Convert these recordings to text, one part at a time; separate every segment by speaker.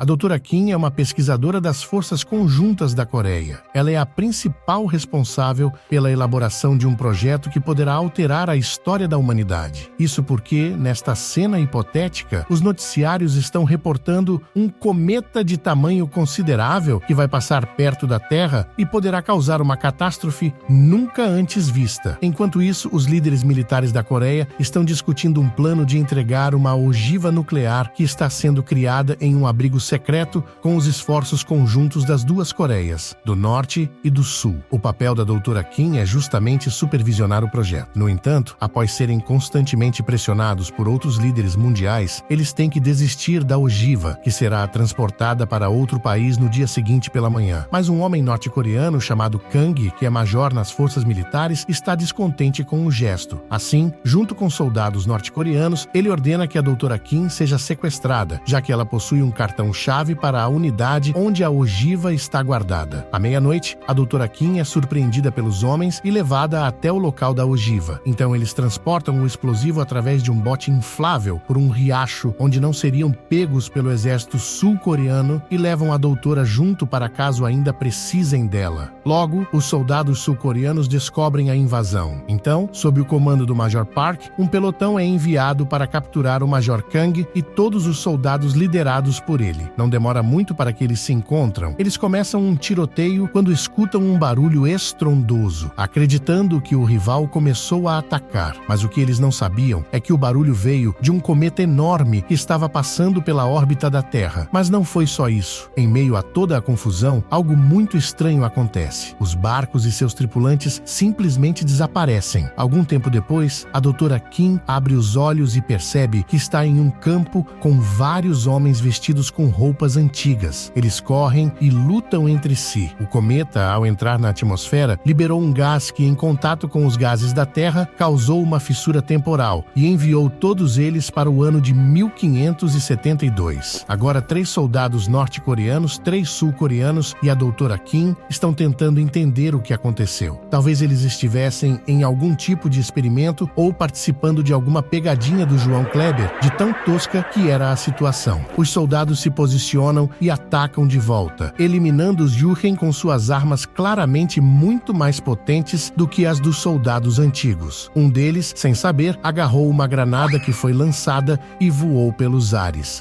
Speaker 1: A doutora Kim é uma pesquisadora das Forças Conjuntas da Coreia. Ela é a principal responsável pela elaboração de um projeto que poderá alterar a história da humanidade. Isso porque, nesta cena hipotética, os noticiários estão reportando um cometa de tamanho considerável que vai passar perto da Terra e poderá causar uma catástrofe nunca antes vista. Enquanto isso, os líderes militares da Coreia estão discutindo um plano de entregar uma ogiva nuclear que está sendo criada em um abrigo secreto com os esforços conjuntos das duas Coreias, do Norte e do Sul. O papel da doutora Kim é justamente supervisionar o projeto. No entanto, após serem constantemente pressionados por outros líderes mundiais, eles têm que desistir da ogiva, que será transportada para outro país no dia seguinte pela manhã. Mas um homem norte-coreano chamado Kang, que é major nas forças militares, está descontente com o gesto. Assim, junto com soldados norte-coreanos, ele ordena que a doutora Kim seja sequestrada, já que ela possui um cartão-chave para a unidade onde a ogiva está guardada. À meia-noite, a doutora Kim é surpreendida pelos homens e levada até o local da ogiva. Então eles transportam o explosivo através de um bote inflável por um riacho onde não seriam pegos pelo exército sul-coreano e levam a doutora junto para caso ainda precisem dela. Logo, os soldados sul-coreanos descobrem a invasão. Então, sob o comando do Major Park, um pelotão é enviado para capturar o Major Kang e todos os soldados liderados por ele. Não demora muito para que eles se encontram. Eles começam um tiroteio quando escutam um barulho estrondoso, acreditando que o rival começou a atacar. Mas o que eles não sabiam é que o barulho veio de um cometa enorme que estava passando pela órbita da Terra. Mas não foi só isso. Em meio a toda a confusão, algo muito estranho acontece. Os barcos e seus tripulantes simplesmente desaparecem. Algum tempo depois, a doutora Kim abre os olhos e percebe que está em um campo com vários homens vestidos com roupas antigas. Eles correm e lutam entre si. O cometa, ao entrar na atmosfera, liberou um gás que, em contato com os gases da Terra, causou uma fissura temporal e enviou todos eles para o ano de 1572. Agora, 3 soldados norte-coreanos, 3 sul-coreanos e a doutora Kim estão tentando entender o que aconteceu. Talvez eles estivessem em algum tipo de experimento ou participando de alguma pegadinha do João Kleber, de tão tosca que era a situação. Os soldados se posicionam e atacam de volta, eliminando os Yuhen com suas armas claramente muito mais potentes do que as dos soldados antigos. Um deles, sem saber, agarrou uma granada que foi lançada e voou pelos ares.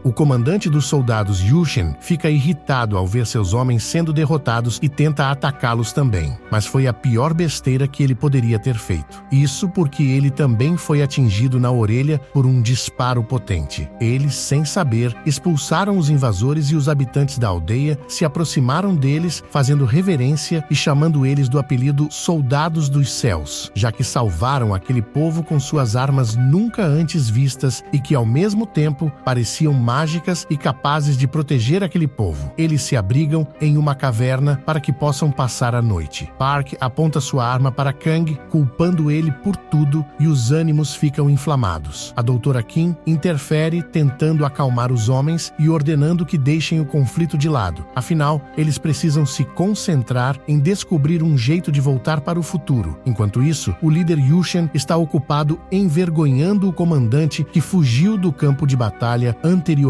Speaker 1: O comandante dos soldados Yushin fica irritado ao ver seus homens sendo derrotados e tenta atacá-los também. Mas foi a pior besteira que ele poderia ter feito. Isso porque ele também foi atingido na orelha por um disparo potente. Eles, sem saber, expulsaram os invasores e os habitantes da aldeia se aproximaram deles, fazendo reverência e chamando eles do apelido Soldados dos Céus, já que salvaram aquele povo com suas armas nunca antes vistas e que, ao mesmo tempo, pareciam mágicas e capazes de proteger aquele povo. Eles se abrigam em uma caverna para que possam passar a noite. Park aponta sua arma para Kang, culpando ele por tudo, e os ânimos ficam inflamados. A doutora Kim interfere, tentando acalmar os homens e ordenando que deixem o conflito de lado. Afinal, eles precisam se concentrar em descobrir um jeito de voltar para o futuro. Enquanto isso, o líder Yushin está ocupado envergonhando o comandante que fugiu do campo de batalha anteriormente.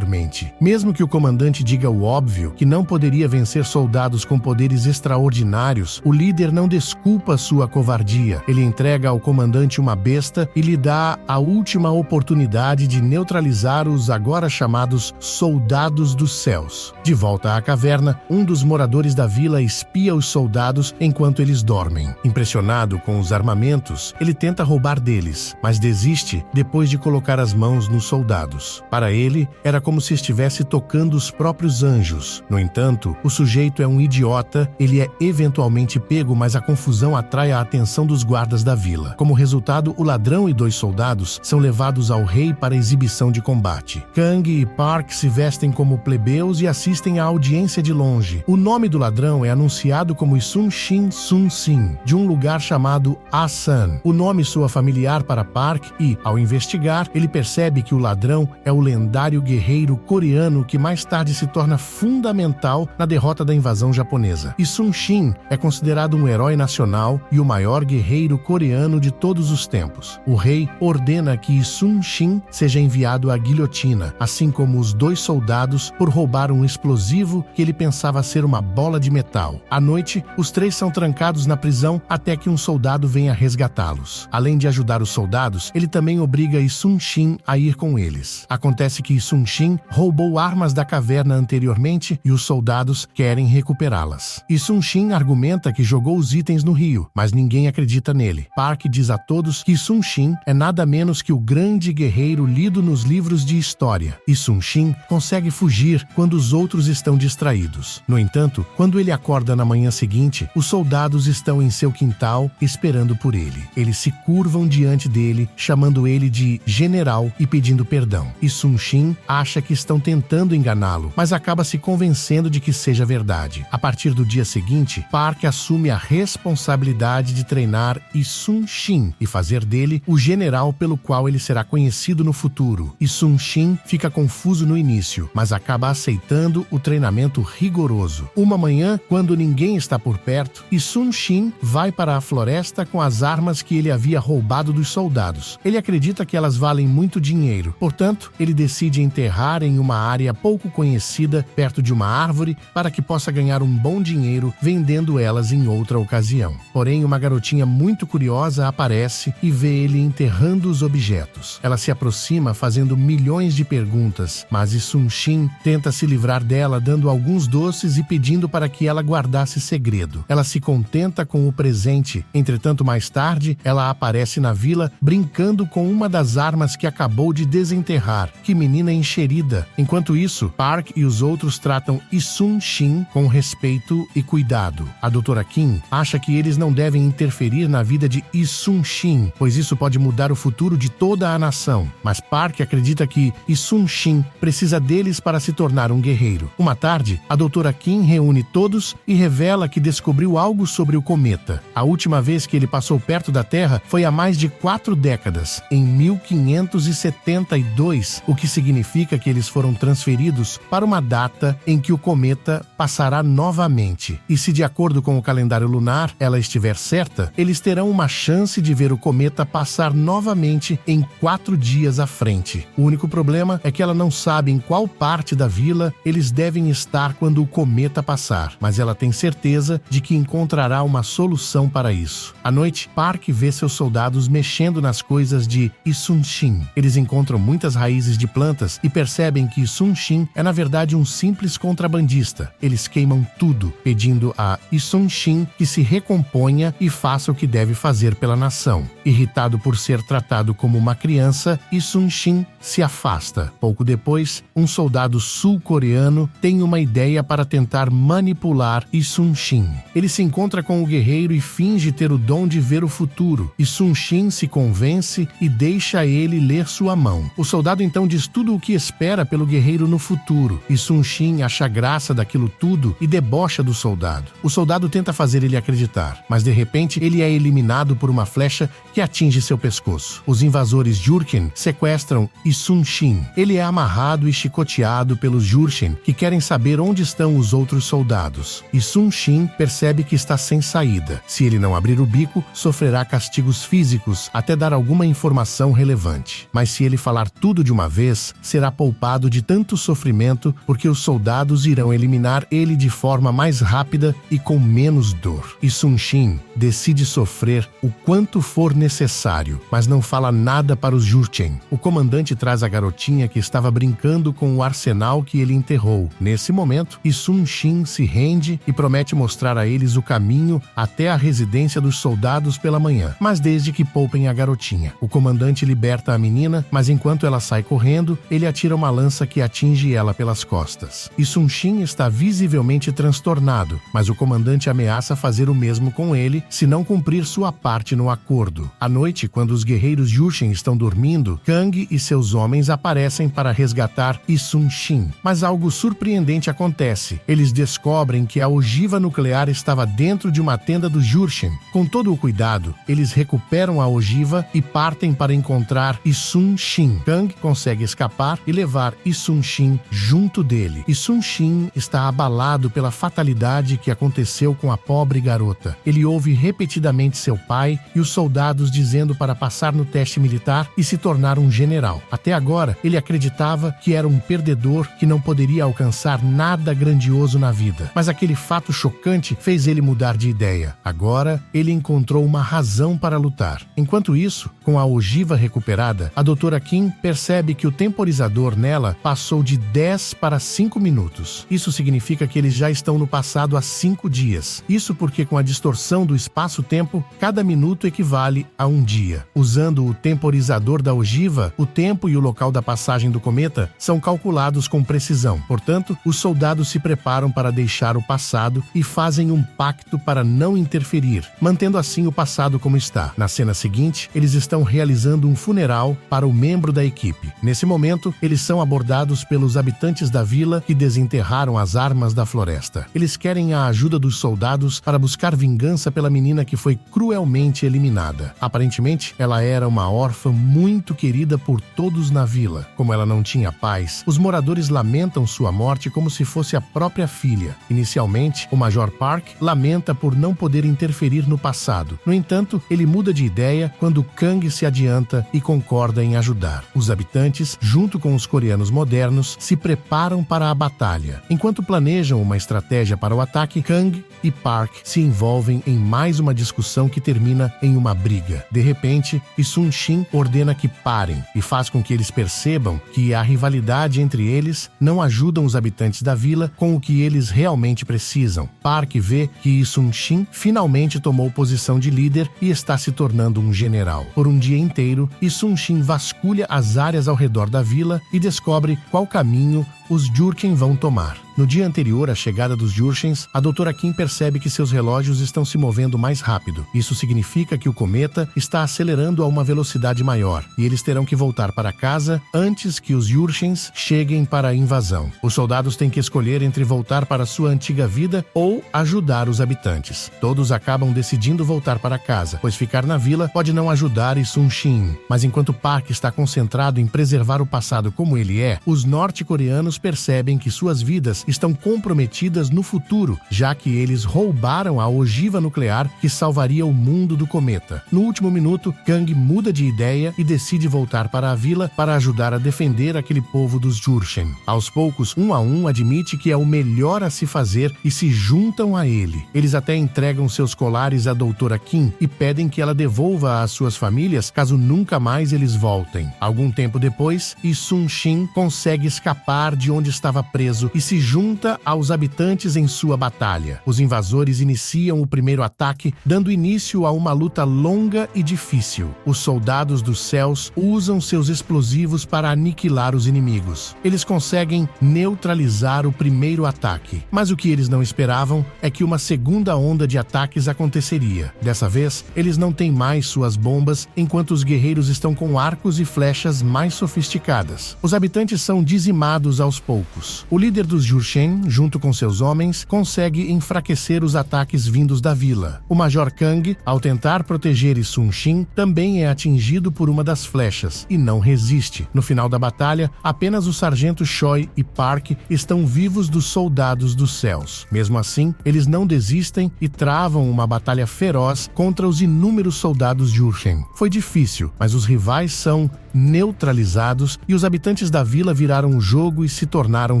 Speaker 1: Mesmo que o comandante diga o óbvio, que não poderia vencer soldados com poderes extraordinários, o líder não desculpa sua covardia. Ele entrega ao comandante uma besta e lhe dá a última oportunidade de neutralizar os agora chamados Soldados dos Céus. De volta à caverna, um dos moradores da vila espia os soldados enquanto eles dormem. Impressionado com os armamentos, ele tenta roubar deles, mas desiste depois de colocar as mãos nos soldados. Para ele, era como se estivesse tocando os próprios anjos. No entanto, o sujeito é um idiota, ele é eventualmente pego, mas a confusão atrai a atenção dos guardas da vila. Como resultado, o ladrão e 2 soldados são levados ao rei para exibição de combate. Kang e Park se vestem como plebeus e assistem à audiência de longe. O nome do ladrão é anunciado como Sun Shin Sun Sin, de um lugar chamado Asan. O nome soa familiar para Park e, ao investigar, ele percebe que o ladrão é o lendário guerreiro guerreiro coreano que mais tarde se torna fundamental na derrota da invasão japonesa. Yi Sun-shin é considerado um herói nacional e o maior guerreiro coreano de todos os tempos. O rei ordena que Yi Sun-shin seja enviado à guilhotina, assim como os 2 soldados por roubar um explosivo que ele pensava ser uma bola de metal. À noite, os 3 são trancados na prisão até que um soldado venha resgatá-los. Além de ajudar os soldados, ele também obriga Yi Sun-shin a ir com eles. Acontece que Yi Sun-shin roubou armas da caverna anteriormente e os soldados querem recuperá-las. Yi Sun-shin argumenta que jogou os itens no rio, mas ninguém acredita nele. Park diz a todos que Yi Sun-shin é nada menos que o grande guerreiro lido nos livros de história. Yi Sun-shin consegue fugir quando os outros estão distraídos. No entanto, quando ele acorda na manhã seguinte, os soldados estão em seu quintal esperando por ele. Eles se curvam diante dele, chamando ele de general e pedindo perdão. Yi Sun-shin acha que estão tentando enganá-lo, mas acaba se convencendo de que seja verdade. A partir do dia seguinte, Park assume a responsabilidade de treinar Yi Sun-shin e fazer dele o general pelo qual ele será conhecido no futuro. Yi Sun-shin fica confuso no início, mas acaba aceitando o treinamento rigoroso. Uma manhã, quando ninguém está por perto, Yi Sun-shin vai para a floresta com as armas que ele havia roubado dos soldados. Ele acredita que elas valem muito dinheiro, portanto, ele decide enterrar em uma área pouco conhecida, perto de uma árvore, para que possa ganhar um bom dinheiro vendendo elas em outra ocasião. Porém, uma garotinha muito curiosa aparece e vê ele enterrando os objetos. Ela se aproxima fazendo milhões de perguntas, mas Yi Sun-shin tenta se livrar dela dando alguns doces e pedindo para que ela guardasse segredo. Ela se contenta com o presente. Entretanto, mais tarde, ela aparece na vila brincando com uma das armas que acabou de desenterrar. Que menina enxerida! Enquanto isso, Park e os outros tratam Yi Sun-shin com respeito e cuidado. A doutora Kim acha que eles não devem interferir na vida de Yi Sun-shin, pois isso pode mudar o futuro de toda a nação. Mas Park acredita que Yi Sun-shin precisa deles para se tornar um guerreiro. Uma tarde, a doutora Kim reúne todos e revela que descobriu algo sobre o cometa. A última vez que ele passou perto da Terra foi há mais de 4 décadas, em 1572, o que significa que eles foram transferidos para uma data em que o cometa passará novamente. E se, de acordo com o calendário lunar, ela estiver certa, eles terão uma chance de ver o cometa passar novamente em 4 dias à frente. O único problema é que ela não sabe em qual parte da vila eles devem estar quando o cometa passar, mas ela tem certeza de que encontrará uma solução para isso. À noite, Park vê seus soldados mexendo nas coisas de Yi Sun-shin. Eles encontram muitas raízes de plantas e percebem que Yi Sun-shin é na verdade um simples contrabandista. Eles queimam tudo, pedindo a Yi Sun-shin que se recomponha e faça o que deve fazer pela nação. Irritado por ser tratado como uma criança, Yi Sun-shin se afasta. Pouco depois, um soldado sul-coreano tem uma ideia para tentar manipular Yi Sun-shin. Ele se encontra com o guerreiro e finge ter o dom de ver o futuro. Yi Sun-shin se convence e deixa ele ler sua mão. O soldado então diz tudo o que espera pelo guerreiro no futuro. Yi Sun-shin acha graça daquilo tudo e debocha do soldado. O soldado tenta fazer ele acreditar, mas de repente ele é eliminado por uma flecha que atinge seu pescoço. Os invasores Jurchen sequestram Yi Sun-shin. Ele é amarrado e chicoteado pelos Jurchen, que querem saber onde estão os outros soldados. Yi Sun-shin percebe que está sem saída. Se ele não abrir o bico, sofrerá castigos físicos até dar alguma informação relevante. Mas se ele falar tudo de uma vez, será poupado de tanto sofrimento porque os soldados irão eliminar ele de forma mais rápida e com menos dor. Yi Sun-shin decide sofrer o quanto for necessário, mas não fala nada para os Jurchen. O comandante traz a garotinha que estava brincando com o arsenal que ele enterrou. Nesse momento, Yi Sun-shin se rende e promete mostrar a eles o caminho até a residência dos soldados pela manhã, mas desde que poupem a garotinha. O comandante liberta a menina, mas enquanto ela sai correndo, ele atira uma lança que atinge ela pelas costas. Yi Sun-shin está visivelmente transtornado, mas o comandante ameaça fazer o mesmo com ele se não cumprir sua parte no acordo. À noite, quando os guerreiros Jurchen estão dormindo, Kang e seus homens aparecem para resgatar Yi Sun-shin. Mas algo surpreendente acontece. Eles descobrem que a ogiva nuclear estava dentro de uma tenda dos Jurchen. Com todo o cuidado, eles recuperam a ogiva e partem para encontrar Yi Sun-shin. Kang consegue escapar e levar Yi Sun-shin junto dele. Yi Sun-shin está abalado pela fatalidade que aconteceu com a pobre garota. Ele ouve repetidamente seu pai e os soldados dizendo para passar no teste militar e se tornar um general. Até agora, ele acreditava que era um perdedor que não poderia alcançar nada grandioso na vida. Mas aquele fato chocante fez ele mudar de ideia. Agora, ele encontrou uma razão para lutar. Enquanto isso, com a ogiva recuperada, a Dra. Kim percebe que o temporizador nela passou de 10 para 5 minutos. Isso significa que eles já estão no passado há 5 dias. Isso porque com a distorção do espaço-tempo, cada minuto equivale a um dia. Usando o temporizador da ogiva, o tempo e o local da passagem do cometa são calculados com precisão. Portanto, os soldados se preparam para deixar o passado e fazem um pacto para não interferir, mantendo assim o passado como está. Na cena seguinte, eles estão realizando um funeral para o membro da equipe. Nesse momento, eles são abordados pelos habitantes da vila que desenterraram as armas da floresta. Eles querem a ajuda dos soldados para buscar vingança pela menina que foi cruelmente eliminada. Aparentemente, ela era uma órfã muito querida por todos na vila. Como ela não tinha pais, os moradores lamentam sua morte como se fosse a própria filha. Inicialmente, o Major Park lamenta por não poder interferir no passado. No entanto, ele muda de ideia quando Kang se adianta e concorda em ajudar. Os habitantes, junto com os coreanos modernos, se preparam para a batalha. Enquanto planejam uma estratégia para o ataque, Kang e Park se envolvem em mais uma discussão que termina em uma briga. De repente, Yi Sun-shin ordena que parem e faz com que eles percebam que a rivalidade entre eles não ajuda os habitantes da vila com o que eles realmente precisam. Park vê que Yi Sun-shin finalmente tomou posição de líder e está se tornando um general. Por um dia inteiro, Yi Sun-shin vasculha as áreas ao redor da vila e descobre qual caminho os Jurchen vão tomar. No dia anterior à chegada dos Jurchens, a Dra. Kim percebe que seus relógios estão se movendo mais rápido. Isso significa que o cometa está acelerando a uma velocidade maior e eles terão que voltar para casa antes que os Jurchens cheguem para a invasão. Os soldados têm que escolher entre voltar para sua antiga vida ou ajudar os habitantes. Todos acabam decidindo voltar para casa, pois ficar na vila pode não ajudar Yi Sun-shin. Mas enquanto Park está concentrado em preservar o passado como ele é, os norte-coreanos percebem que suas vidas estão comprometidas no futuro, já que eles roubaram a ogiva nuclear que salvaria o mundo do cometa. No último minuto, Kang muda de ideia e decide voltar para a vila para ajudar a defender aquele povo dos Jurchen. Aos poucos, um a um admite que é o melhor a se fazer e se juntam a ele. Eles até entregam seus colares à Dra. Kim e pedem que ela devolva às suas famílias caso nunca mais eles voltem. Algum tempo depois, Yi Sun-shin consegue escapar de onde estava preso e se junta aos habitantes em sua batalha. Os invasores iniciam o primeiro ataque, dando início a uma luta longa e difícil. Os soldados dos céus usam seus explosivos para aniquilar os inimigos. Eles conseguem neutralizar o primeiro ataque, mas o que eles não esperavam é que uma segunda onda de ataques aconteceria. Dessa vez, eles não têm mais suas bombas, enquanto os guerreiros estão com arcos e flechas mais sofisticadas. Os habitantes são dizimados aos poucos. O líder dos Jurchen, junto com seus homens, consegue enfraquecer os ataques vindos da vila. O Major Kang, ao tentar proteger Yi Sun-shin, também é atingido por uma das flechas e não resiste. No final da batalha, apenas o Sargento Choi e Park estão vivos dos soldados dos céus. Mesmo assim, eles não desistem e travam uma batalha feroz contra os inúmeros soldados Jurchen. Foi difícil, mas os rivais são neutralizados e os habitantes da vila viraram o jogo e se tornaram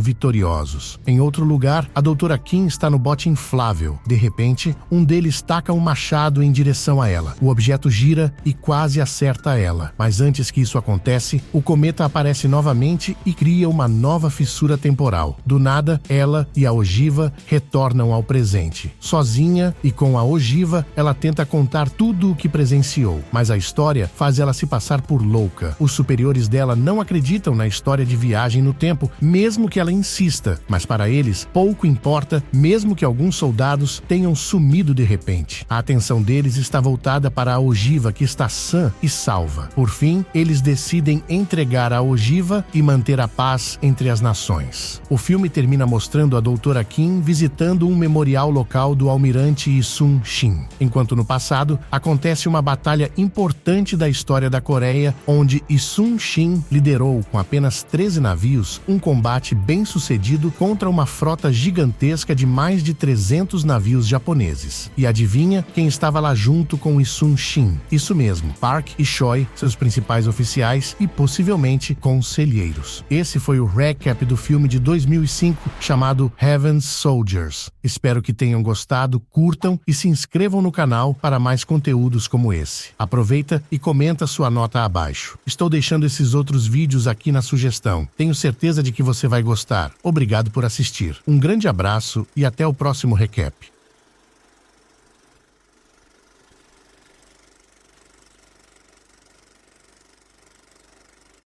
Speaker 1: vitoriosos. Em outro lugar, a Dra. Kim está no bote inflável. De repente, um deles taca um machado em direção a ela. O objeto gira e quase acerta ela. Mas antes que isso acontece, o cometa aparece novamente e cria uma nova fissura temporal. Do nada, ela e a ogiva retornam ao presente. Sozinha e com a ogiva, ela tenta contar tudo o que presenciou, mas a história faz ela se passar por louca. Os superiores dela não acreditam na história de viagem no tempo, mesmo mesmo que ela insista, mas para eles pouco importa, mesmo que alguns soldados tenham sumido de repente. A atenção deles está voltada para a ogiva que está sã e salva. Por fim, eles decidem entregar a ogiva e manter a paz entre as nações. O filme termina mostrando a Doutora Kim visitando um memorial local do almirante Isun Shin, enquanto no passado acontece uma batalha importante da história da Coreia, onde Isun Shin liderou com apenas 13 navios um combate bem sucedido contra uma frota gigantesca de mais de 300 navios japoneses. E adivinha quem estava lá junto com Isun Shin? Isso mesmo, Park e Choi, seus principais oficiais e possivelmente conselheiros. Esse foi o recap do filme de 2005 chamado Heaven's Soldiers. Espero que tenham gostado, curtam e se inscrevam no canal para mais conteúdos como esse. Aproveita e comenta sua nota abaixo. Estou deixando esses outros vídeos aqui na sugestão. Tenho certeza de que você vai gostar. Obrigado por assistir. Um grande abraço e até o próximo recap.